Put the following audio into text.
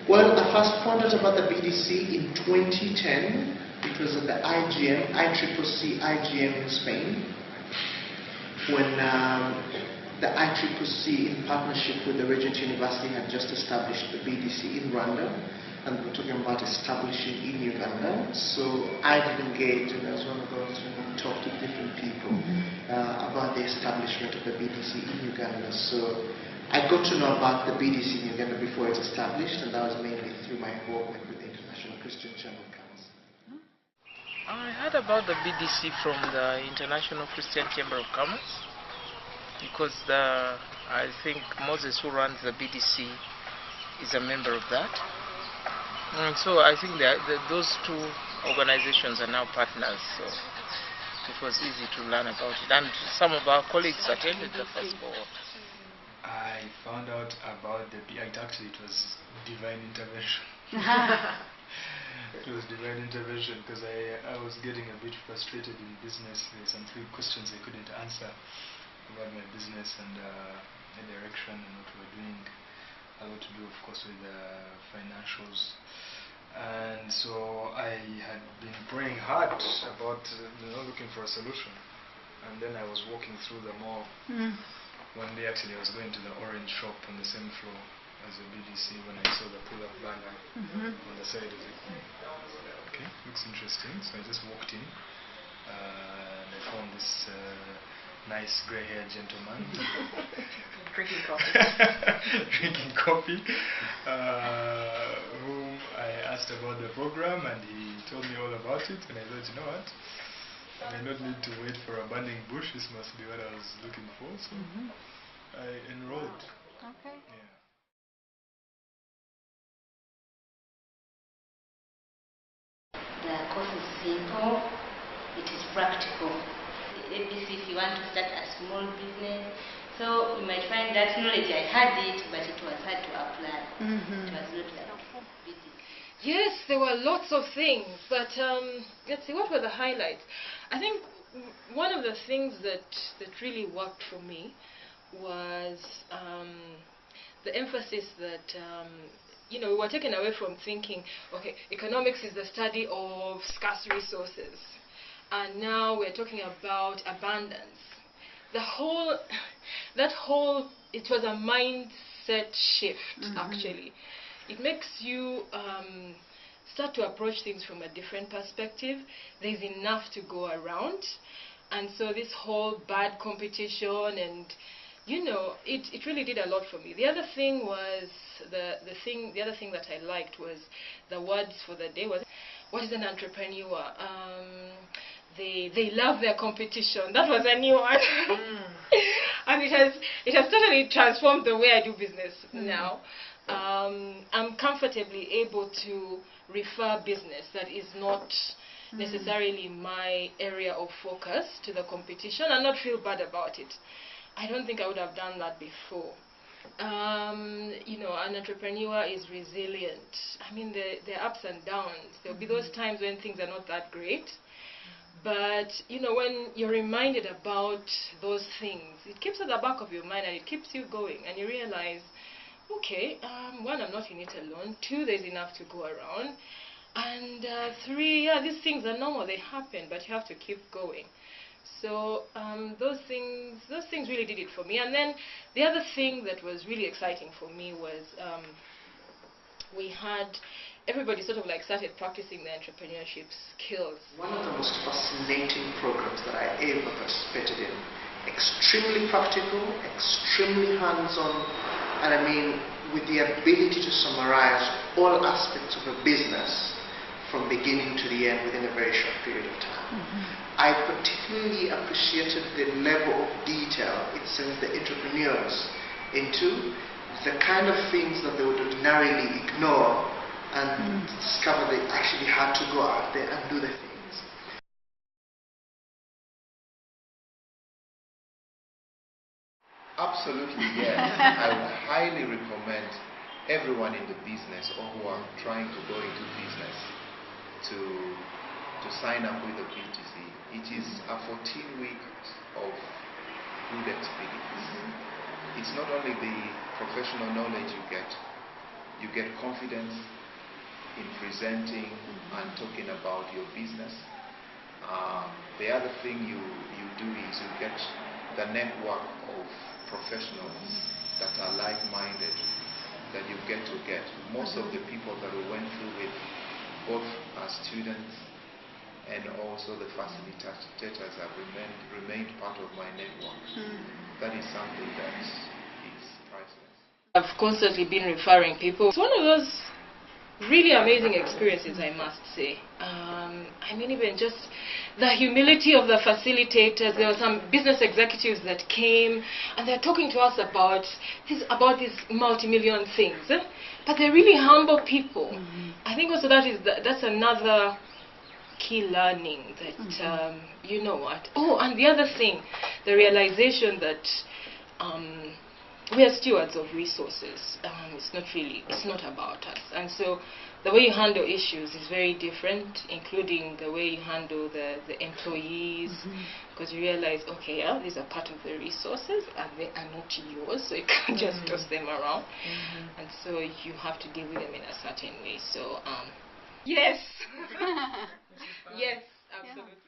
Well, I first found out about the BDC in 2010. It was at the ICCC IGM in Spain, when the ICCC, in partnership with the Regent University, had just established the BDC in Rwanda, and we're talking about establishing in Uganda. So I did engage, and I was one of those who talked to different people about the establishment of the BDC in Uganda. So I got to know about the BDC in Uganda before it was established, and that was mainly through my involvement with the International Christian Chamber of Commerce. I heard about the BDC from the International Christian Chamber of Commerce, because I think Moses, who runs the BDC, is a member of that. And so I think those two organizations are now partners, so it was easy to learn about it. And some of our colleagues attended the first cohort. I found out about actually it was divine intervention. It was divine intervention because I was getting a bit frustrated in business. There were some few questions I couldn't answer about my business and the direction and what we're doing. A lot to do, of course, with financials. And so I had been praying hard about looking for a solution. And then I was walking through the mall. One day, actually, I was going to the orange shop on the same floor as the BDC when I saw the pull-up banner on the side. I was like, okay, looks interesting. So I just walked in and I found this nice grey-haired gentleman drinking coffee. Drinking coffee, whom I asked about the program, and he told me all about it. And I thought, you know what? I may not need to wait for a burning bush. This must be what I was looking for. So I enrolled. Okay. Yeah. The course is simple. It is practical. If you want to start a small business, so you might find that knowledge, I had it, but it was hard to apply. It was not like BDC. Yes, there were lots of things, but let's see, what were the highlights? I think one of the things that really worked for me was the emphasis that we were taken away from thinking, okay, economics is the study of scarce resources, and now we're talking about abundance. It was a mindset shift, actually. It makes you start to approach things from a different perspective. There's enough to go around, and so this whole bad competition, and it really did a lot for me. The other thing was the other thing that I liked was the words for the day was, what is an entrepreneur? They love their competition. That was a new one. And it has totally transformed the way I do business now. I'm comfortably able to refer business that is not necessarily my area of focus to the competition and not feel bad about it. I don't think I would have done that before. An entrepreneur is resilient. I mean, there are ups and downs. There'll be those times when things are not that great. But, when you're reminded about those things, it keeps at the back of your mind and it keeps you going. And you realize, okay, one, I'm not in it alone. Two, there's enough to go around. And three, these things are normal. They happen, but you have to keep going. So those things really did it for me. And then the other thing that was really exciting for me was we had everybody sort of like started practicing their entrepreneurship skills. One of the most fascinating programs that I ever participated in. Extremely practical, extremely hands-on, and I mean with the ability to summarize all aspects of a business from beginning to the end within a very short period of time. I particularly appreciated the level of detail it sends the entrepreneurs into, the kind of things that they would ordinarily ignore and discover they actually had to go out there and do the things. Absolutely, yes. I would highly recommend everyone in the business or who are trying to go into business to sign up with the BDC. It is a 14-week of good experience. It's not only the professional knowledge you get, you get confidence in presenting and talking about your business. The other thing you do is you get the network of professionals that are like-minded that you get to get. Most of the people that we went through with, both as students and also the facilitators, have remained part of my network. That is something that is priceless. I've constantly been referring people. It's one of those really amazing experiences, I must say. I mean, even just the humility of the facilitators. There were some business executives that came and they're talking to us about these multi-million things, but they're really humble people. I think also that's another key learning that you know what. Oh, and the other thing, the realization that we are stewards of resources. It's not about us. And so the way you handle issues is very different, including the way you handle the employees, because you realize, okay, yeah, these are part of the resources and they are not yours, so you can't just toss them around. And so you have to deal with them in a certain way. So, yes. Yes, absolutely.